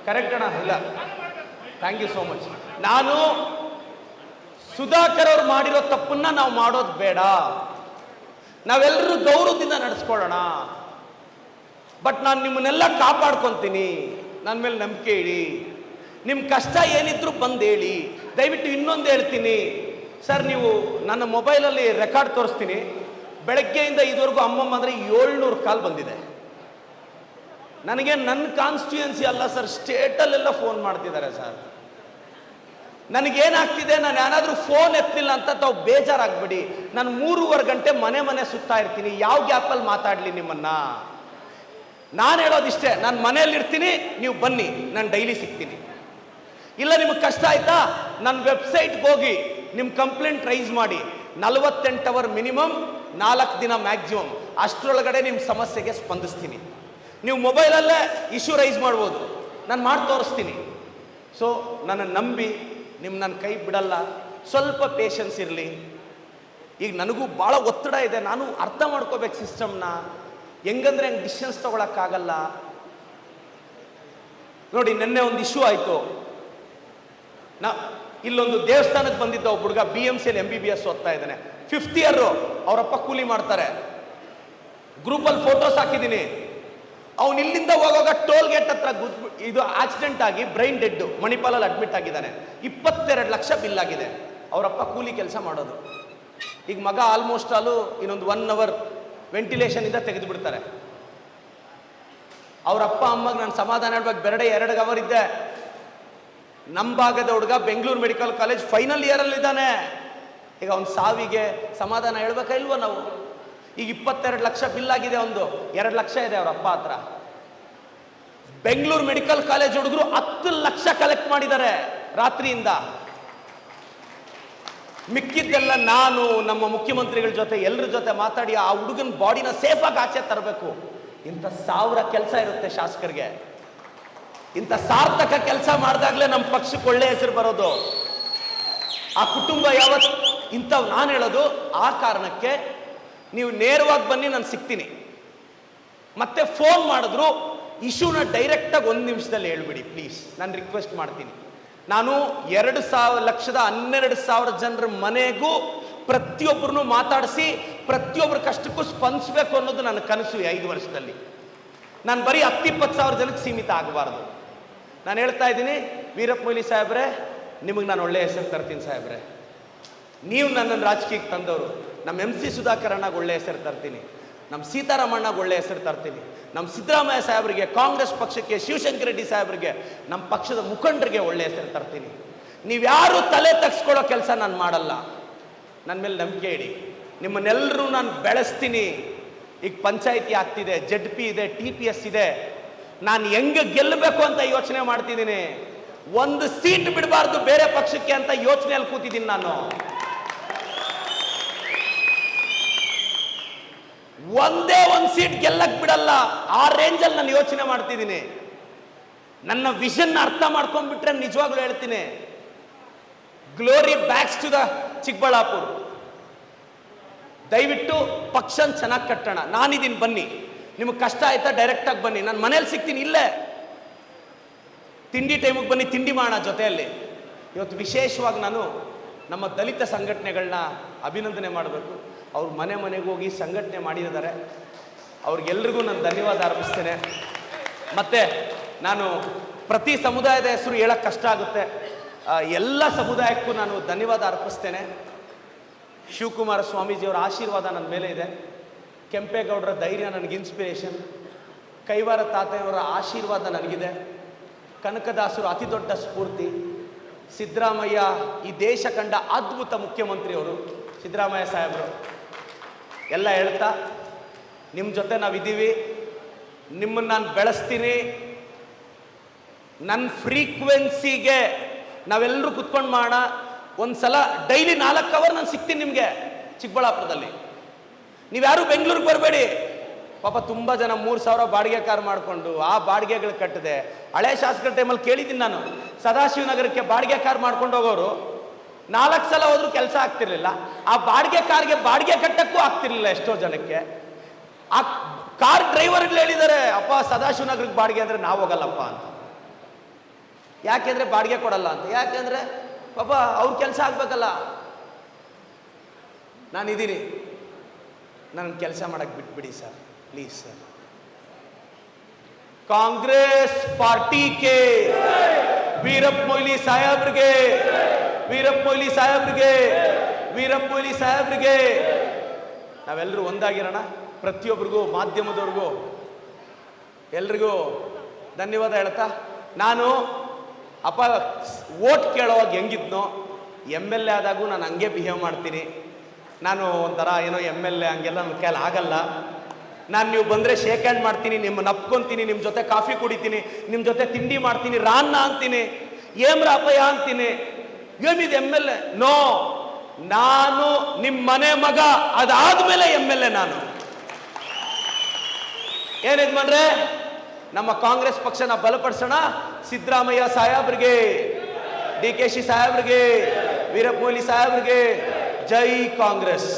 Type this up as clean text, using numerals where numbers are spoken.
Correct ಅಣ್ಣ? ಇಲ್ಲ, thank you so much. ನಾನು ಸುಧಾಕರ್ ಅವ್ರು ಮಾಡಿರೋ ತಪ್ಪನ್ನ ನಾವು ಮಾಡೋದು ಬೇಡ, ನಾವೆಲ್ಲರೂ ಗೌರವದಿಂದ ನಡೆಸ್ಕೊಳ್ಳೋಣ. ಬಟ್ ನಾನು ನಿಮ್ಮನ್ನೆಲ್ಲ ಕಾಪಾಡ್ಕೊತೀನಿ, ನನ್ನ ಮೇಲೆ ನಂಬಿಕೆ ಇಡಿ. ನಿಮ್ಮ ಕಷ್ಟ ಏನಿದ್ರು ಬಂದು ಹೇಳಿ. ದಯವಿಟ್ಟು ಇನ್ನೊಂದು ಹೇಳ್ತೀನಿ ಸರ್, ನೀವು ನನ್ನ ಮೊಬೈಲಲ್ಲಿ ರೆಕಾರ್ಡ್ ತೋರಿಸ್ತೀನಿ. ಬೆಳಗ್ಗೆಯಿಂದ ಇದುವರೆಗೂ ಅಮ್ಮಮ್ಮ ಅಂದರೆ 700 ಕಾಲ್ ಬಂದಿದೆ. ನನಗೆ ನನ್ನ ಕಾನ್ಸ್ಟಿಟ್ಯೂಯನ್ಸಿ ಅಲ್ಲ ಸರ್, ಸ್ಟೇಟಲ್ಲೆಲ್ಲ ಫೋನ್ ಮಾಡ್ತಿದ್ದಾರೆ ಸರ್. ನನಗೇನಾಗ್ತಿದೆ, ನಾನು ಯಾರಾದರೂ ಫೋನ್ ಎತ್ತಲಿಲ್ಲ ಅಂತ ತಾವು ಬೇಜಾರಾಗ್ಬೇಡಿ. ನಾನು 3.5 ಗಂಟೆ ಮನೆ ಸುತ್ತಾ ಇರ್ತೀನಿ. ಯಾವ ಗ್ಯಾಪಲ್ಲಿ ಮಾತಾಡಲಿ ನಿಮ್ಮನ್ನ? ನಾನು ಹೇಳೋದಿಷ್ಟೇ, ನಾನು ಮನೆಯಲ್ಲಿರ್ತೀನಿ, ನೀವು ಬನ್ನಿ, ನಾನು ಡೈಲಿ ಸಿಗ್ತೀನಿ. ಇಲ್ಲ ನಿಮಗೆ ಕಷ್ಟ ಆಯ್ತಾ, ನನ್ನ ವೆಬ್ಸೈಟ್ಗೆ ಹೋಗಿ ನಿಮ್ಮ ಕಂಪ್ಲೇಂಟ್ ರೈಸ್ ಮಾಡಿ. 48 ಅವರ್ ಮಿನಿಮಮ್, 4 ದಿನ ಮ್ಯಾಕ್ಸಿಮಮ್. ಅಷ್ಟರೊಳಗಡೆ ನಿಮ್ಮ ಸಮಸ್ಯೆಗೆ ಸ್ಪಂದಿಸ್ತೀನಿ. ನೀವು ಮೊಬೈಲಲ್ಲೇ ಇಶ್ಯೂ ರೈಸ್ ಮಾಡ್ಬೋದು, ನಾನು ಮಾಡಿ ತೋರಿಸ್ತೀನಿ. ಸೊ ನನ್ನ ನಂಬಿ, ನನ್ನ ಕೈ ಬಿಡಲ್ಲ. ಸ್ವಲ್ಪ ಪೇಷನ್ಸ್ ಇರಲಿ. ಈಗ ನನಗೂ ಭಾಳ ಒತ್ತಡ ಇದೆ, ನಾನು ಅರ್ಥ ಮಾಡ್ಕೋಬೇಕು ಸಿಸ್ಟಮ್ನ. ಹೆಂಗಂದ್ರೆ ಹಂಗೆ ಡಿಸಿಷನ್ಸ್ ತೊಗೊಳಕ್ಕಾಗಲ್ಲ. ನೋಡಿ, ನಿನ್ನೆ ಒಂದು ಇಶ್ಯೂ ಆಯಿತು. ಇಲ್ಲೊಂದು ದೇವಸ್ಥಾನಕ್ಕೆ ಬಂದಿದ್ದ ಒಬ್ಬ ಹುಡುಗ BMCಯಲ್ಲಿ MBBS ಓದ್ತಾ ಇದ್ದಾನೆ, 5th ಇಯರ್. ಅವರಪ್ಪ ಕೂಲಿ ಮಾಡ್ತಾರೆ. ಗ್ರೂಪಲ್ಲಿ ಫೋಟೋಸ್ ಹಾಕಿದ್ದೀನಿ. ಅವನು ಇಲ್ಲಿಂದ ಹೋಗುವಾಗ ಟೋಲ್ ಗೇಟ್ ಹತ್ರ ಇದು ಆಕ್ಸಿಡೆಂಟ್ ಆಗಿ ಬ್ರೈನ್ ಡೆಡ್, ಮಣಿಪಾಲಲ್ಲಿ ಅಡ್ಮಿಟ್ ಆಗಿದ್ದಾನೆ. 22 ಲಕ್ಷ ಬಿಲ್ ಆಗಿದೆ. ಅವರಪ್ಪ ಕೂಲಿ ಕೆಲಸ ಮಾಡೋದು. ಈಗ ಮಗ ಆಲ್ಮೋಸ್ಟ್ ಇನ್ನೊಂದು 1 ಅವರ್ ವೆಂಟಿಲೇಷನ್ ಇಂದ ತೆಗೆದು ಬಿಡ್ತಾರೆ. ಅವರಪ್ಪ ಅಮ್ಮಗೆ ನಾನು ಸಮಾಧಾನ ಹೇಳ್ಬೇಕು, ಬೆರಡೆ 2 ಅವರ್ ಇದ್ದೆ. ನಮ್ಮ ಭಾಗದ ಹುಡುಗ ಬೆಂಗಳೂರು ಮೆಡಿಕಲ್ ಕಾಲೇಜ್ ಫೈನಲ್ ಇಯರಲ್ಲಿ ಇದ್ದಾನೆ. ಈಗ ಅವ್ನ ಸಾವಿಗೆ ಸಮಾಧಾನ ಹೇಳ್ಬೇಕಾ ಇಲ್ವೋ ನಾವು? ಈಗ 22 ಲಕ್ಷ ಬಿಲ್ ಆಗಿದೆ, ಒಂದು 2 ಲಕ್ಷ ಇದೆ ಅವ್ರ ಅಪ್ಪ ಹತ್ರ. ಬೆಂಗಳೂರು ಮೆಡಿಕಲ್ ಕಾಲೇಜ್ ಹುಡುಗರು 10 ಲಕ್ಷ ಕಲೆಕ್ಟ್ ಮಾಡಿದ್ದಾರೆ ರಾತ್ರಿಯಿಂದ. ಮಿಕ್ಕಿದ್ದೆಲ್ಲ ನಾನು ನಮ್ಮ ಮುಖ್ಯಮಂತ್ರಿಗಳ ಜೊತೆ ಎಲ್ಲರ ಜೊತೆ ಮಾತಾಡಿ ಆ ಹುಡುಗನ ಬಾಡಿನ ಸೇಫಾಗಿ ಆಚೆ ತರಬೇಕು. ಇಂಥ 1000 ಕೆಲಸ ಇರುತ್ತೆ ಶಾಸಕರಿಗೆ. ಇಂಥ ಸಾರ್ಥಕ ಕೆಲಸ ಮಾಡಿದಾಗಲೇ ನಮ್ಮ ಪಕ್ಷಕ್ಕೆ ಒಳ್ಳೆ ಹೆಸರು ಬರೋದು. ಆ ಕುಟುಂಬ ಯಾವತ್ತು ಇಂಥವು ನಾನು ಹೇಳೋದು ಆ ಕಾರಣಕ್ಕೆ ನೀವು ನೇರವಾಗಿ ಬನ್ನಿ, ನಾನು ಸಿಗ್ತೀನಿ. ಮತ್ತೆ ಫೋನ್ ಮಾಡಿದ್ರು ಇಶ್ಯೂನ ಡೈರೆಕ್ಟಾಗಿ 1 ನಿಮಿಷದಲ್ಲಿ ಹೇಳ್ಬಿಡಿ ಪ್ಲೀಸ್, ನಾನು ರಿಕ್ವೆಸ್ಟ್ ಮಾಡ್ತೀನಿ. ನಾನು 2,12,000 ಜನರ ಮನೆಗೂ ಪ್ರತಿಯೊಬ್ಬರನ್ನು ಮಾತಾಡಿಸಿ ಪ್ರತಿಯೊಬ್ಬರ ಕಷ್ಟಕ್ಕೂ ಸ್ಪಂದಿಸಬೇಕು ಅನ್ನೋದು ನನ್ನ ಕನಸು. 5 ವರ್ಷದಲ್ಲಿ ನಾನು ಬರೀ 10-20 ಸಾವಿರ ಜನಕ್ಕೆ ಸೀಮಿತ ಆಗಬಾರ್ದು. ನಾನು ಹೇಳ್ತಾ ಇದ್ದೀನಿ, ವೀರಪ್ಪ ಮೊಯ್ಲಿ ಸಾಹೇಬ್ರೆ, ನಿಮಗೆ ನಾನು ಒಳ್ಳೆಯ ಹೆಸರು ತರ್ತೀನಿ ಸಾಹೇಬ್ರೆ. ನೀವು ನನ್ನನ್ನು ರಾಜಕೀಯಕ್ಕೆ ತಂದವರು. ನಮ್ಮ MC ಸುಧಾಕರ್ ಅಣ್ಣಗೆ ಒಳ್ಳೆಯ ಹೆಸರು ತರ್ತೀನಿ, ನಮ್ಮ ಸೀತಾರಾಮಣ್ಣಗೆ ಒಳ್ಳೆಯ ಹೆಸರು ತರ್ತೀನಿ, ನಮ್ಮ ಸಿದ್ದರಾಮಯ್ಯ ಸಾಹೇಬರಿಗೆ, ಕಾಂಗ್ರೆಸ್ ಪಕ್ಷಕ್ಕೆ, ಶಿವಶಂಕರ ರೆಡ್ಡಿ ಸಾಹೇಬರಿಗೆ, ನಮ್ಮ ಪಕ್ಷದ ಮುಖಂಡರಿಗೆ ಒಳ್ಳೆಯ ಹೆಸರು ತರ್ತೀನಿ. ನೀವ್ಯಾರು ತಲೆ ತಗ್ಸ್ಕೊಳ್ಳೋ ಕೆಲಸ ನಾನು ಮಾಡಲ್ಲ. ನನ್ನ ಮೇಲೆ ನಂಬಿಕೆ ಇಡಿ. ನಿಮ್ಮನ್ನೆಲ್ಲರೂ ನಾನು ಬೆಳೆಸ್ತೀನಿ. ಈಗ ಪಂಚಾಯಿತಿ ಆಗ್ತಿದೆ, ZP ಇದೆ, TPS ಇದೆ. ನಾನು ಹೆಂಗೆ ಗೆಲ್ಲಬೇಕು ಅಂತ ಯೋಚನೆ ಮಾಡ್ತಿದ್ದೀನಿ. 1 ಸೀಟ್ ಬಿಡಬಾರ್ದು ಬೇರೆ ಪಕ್ಷಕ್ಕೆ ಅಂತ ಯೋಚನೆಯಲ್ಲಿ ಕೂತಿದ್ದೀನಿ ನಾನು. ಒಂದೇ 1 ಸೀಟ್ ಗೆಲ್ಲಕ್ ಬಿಡಲ್ಲ, ಆ ರೇಂಜಲ್ಲಿ ನಾನು ಯೋಚನೆ ಮಾಡ್ತಿದ್ದೀನಿ. ನನ್ನ ವಿಷನ್ ಅರ್ಥ ಮಾಡ್ಕೊಂಡ್ಬಿಟ್ರೆ ನಿಜವಾಗ್ಲೂ ಹೇಳ್ತೀನಿ, glory backs to the Chikkaballapur. ದಯವಿಟ್ಟು ಪಕ್ಷನ ಚೆನ್ನಾಗಿ ಕಟ್ಟೋಣ. ನಾನಿದ್ದೀನಿ, ಬನ್ನಿ. ನಿಮಗೆ ಕಷ್ಟ ಆಯ್ತಾ ಡೈರೆಕ್ಟಾಗಿ ಬನ್ನಿ, ನಾನು ಮನೇಲಿ ಸಿಗ್ತೀನಿ. ಇಲ್ಲೇ ತಿಂಡಿ ಟೈಮಿಗೆ ಬನ್ನಿ, ತಿಂಡಿ ಮಾಡೋಣ ಜೊತೆಯಲ್ಲಿ. ಇವತ್ತು ವಿಶೇಷವಾಗಿ ನಾನು ನಮ್ಮ ದಲಿತ ಸಂಘಟನೆಗಳನ್ನ ಅಭಿನಂದನೆ ಮಾಡಬೇಕು. ಅವ್ರ ಮನೆಗೆ ಹೋಗಿ ಸಂಘಟನೆ ಮಾಡಿದ್ದಾರೆ. ಅವ್ರಿಗೆಲ್ರಿಗೂ ನಾನು ಧನ್ಯವಾದ ಅರ್ಪಿಸ್ತೇನೆ. ಮತ್ತು ನಾನು ಪ್ರತಿ ಸಮುದಾಯದ ಹೆಸರು ಹೇಳೋಕ್ಕೆ ಕಷ್ಟ ಆಗುತ್ತೆ, ಎಲ್ಲ ಸಮುದಾಯಕ್ಕೂ ನಾನು ಧನ್ಯವಾದ ಅರ್ಪಿಸ್ತೇನೆ. ಶಿವಕುಮಾರ ಸ್ವಾಮೀಜಿಯವರ ಆಶೀರ್ವಾದ ನನ್ನ ಮೇಲೆ ಇದೆ. ಕೆಂಪೇಗೌಡರ ಧೈರ್ಯ ನನಗೆ ಇನ್ಸ್ಪಿರೇಷನ್. ಕೈವಾರ ತಾತೆಯವರ ಆಶೀರ್ವಾದ ನನಗಿದೆ. ಕನಕದಾಸರು ಅತಿ ದೊಡ್ಡ ಸ್ಫೂರ್ತಿ. ಸಿದ್ದರಾಮಯ್ಯ ಈ ದೇಶ ಕಂಡ ಅದ್ಭುತ ಮುಖ್ಯಮಂತ್ರಿಯವರು ಸಿದ್ದರಾಮಯ್ಯ ಸಾಹೇಬರು. ಎಲ್ಲ ಹೇಳ್ತಾ ನಿಮ್ಮ ಜೊತೆ ನಾವಿದ್ದೀವಿ. ನಿಮ್ಮನ್ನು ನಾನು ಬೆಳೆಸ್ತೀನಿ. ನನ್ನ ಫ್ರೀಕ್ವೆನ್ಸಿಗೆ ನಾವೆಲ್ಲರೂ ಕುತ್ಕೊಂಡು ಮಾಡೋಣ. ಒಂದು ಸಲ ಡೈಲಿ 4 ಅವರ್ ನಾನು ಸಿಗ್ತೀನಿ ನಿಮಗೆ ಚಿಕ್ಕಬಳ್ಳಾಪುರದಲ್ಲಿ. ನೀವ್ಯಾರು ಬೆಂಗಳೂರಿಗೆ ಬರಬೇಡಿ. ಪಾಪ ತುಂಬ ಜನ 3,000 ಬಾಡಿಗೆ ಕಾರ್ ಮಾಡಿಕೊಂಡು ಆ ಬಾಡಿಗೆಗಳು ಕಟ್ಟಿದೆ. ಹಳೆ ಶಾಸಕರ ಟೈಮಲ್ಲಿ ಕೇಳಿದ್ದೀನಿ ನಾನು, ಸದಾಶಿವನಗರಕ್ಕೆ ಬಾಡಿಗೆ ಕಾರ್ ಮಾಡ್ಕೊಂಡು ಹೋಗೋರು 4 ಸಲ ಹೋದ್ರೂ ಕೆಲಸ ಆಗ್ತಿರ್ಲಿಲ್ಲ. ಆ ಬಾಡಿಗೆ ಕಾರ್ಗೆ ಬಾಡಿಗೆ ಕಟ್ಟಕ್ಕೂ ಆಗ್ತಿರ್ಲಿಲ್ಲ ಎಷ್ಟೋ ಜನಕ್ಕೆ. ಆ ಕಾರ್ ಡ್ರೈವರ್ಗಳು ಹೇಳಿದ್ದಾರೆ, ಅಪ್ಪ ಸದಾಶಿವನಗರಕ್ಕೆ ಬಾಡಿಗೆ ಅಂದರೆ ನಾವು ಹೋಗಲ್ಲಪ್ಪ ಅಂತ. ಯಾಕೆಂದ್ರೆ ಬಾಡಿಗೆ ಕೊಡಲ್ಲ ಅಂತ. ಯಾಕೆಂದ್ರೆ ಪಾಪ ಅವ್ರ ಕೆಲಸ ಆಗ್ಬೇಕಲ್ಲ. ನಾನಿದ್ದೀನಿ, ನನ್ನ ಕೆಲಸ ಮಾಡಕ್ ಬಿಟ್ಬಿಡಿ sir, please sir. Congress party ಕೆ ವೀರಪ್ಪ ಮೊಯ್ಲಿ ಸಾಹೇಬ್ರಿಗೆ, ವೀರಪ್ಪ ಮೊಯ್ಲಿ ಸಾಹೇಬ್ರಿಗೆ, ವೀರಪ್ಪ ಮೊಯ್ಲಿ ಸಾಹೇಬ್ರಿಗೆ ನಾವೆಲ್ಲರೂ ಒಂದಾಗಿರೋಣ. ಪ್ರತಿಯೊಬ್ಬರಿಗೂ, ಮಾಧ್ಯಮದವ್ರಿಗೂ ಎಲ್ರಿಗೂ ಧನ್ಯವಾದ ಹೇಳ್ತಾ, ನಾನು ಅಪ್ಪ ವೋಟ್ ಕೇಳೋವಾಗ ಹೆಂಗಿದ್ನೋ MLA ಆದಾಗೂ ನಾನು ಹಂಗೆ ಬಿಹೇವ್ ಮಾಡ್ತೀನಿ. ನಾನು ಒಂಥರ ಏನೋ MLA ಹಂಗೆಲ್ಲ ನನ್ನ ಕೈಲಿ ಆಗಲ್ಲ. ನಾನು ನೀವು ಬಂದರೆ ಶೇಕ್ ಹ್ಯಾಂಡ್ ಮಾಡ್ತೀನಿ, ನಿಮ್ಮನ್ನು ಅಪ್ಕೊಂತೀನಿ, ನಿಮ್ಮ ಜೊತೆ ಕಾಫಿ ಕುಡಿತೀನಿ, ನಿಮ್ಮ ಜೊತೆ ತಿಂಡಿ ಮಾಡ್ತೀನಿ, ರಾನ್ನ ಅಂತೀನಿ, ಏಮ್ರ ಅಪ್ಪಯ್ಯ ಅಂತೀನಿ. ಏನಿದೆ MLA? ನೋ, ನಾನು ನಿಮ್ಮ ಮನೆ ಮಗ, ಅದಾದ್ಮೇಲೆ MLA ನಾನು. ಏನಿದ್ಮಂದ್ರೆ ನಮ್ಮ ಕಾಂಗ್ರೆಸ್ ಪಕ್ಷನ ಬಲಪಡಿಸೋಣ. ಸಿದ್ದರಾಮಯ್ಯ ಸಾಹೇಬ್ರಿಗೆ, DKಶಿ ಸಾಹೇಬ್ರಿಗೆ, ವೀರಪ್ಪ ಮೊಯ್ಲಿ ಸಾಹೇಬ್ರಿಗೆ ಜೈ ಕಾಂಗ್ರೆಸ್.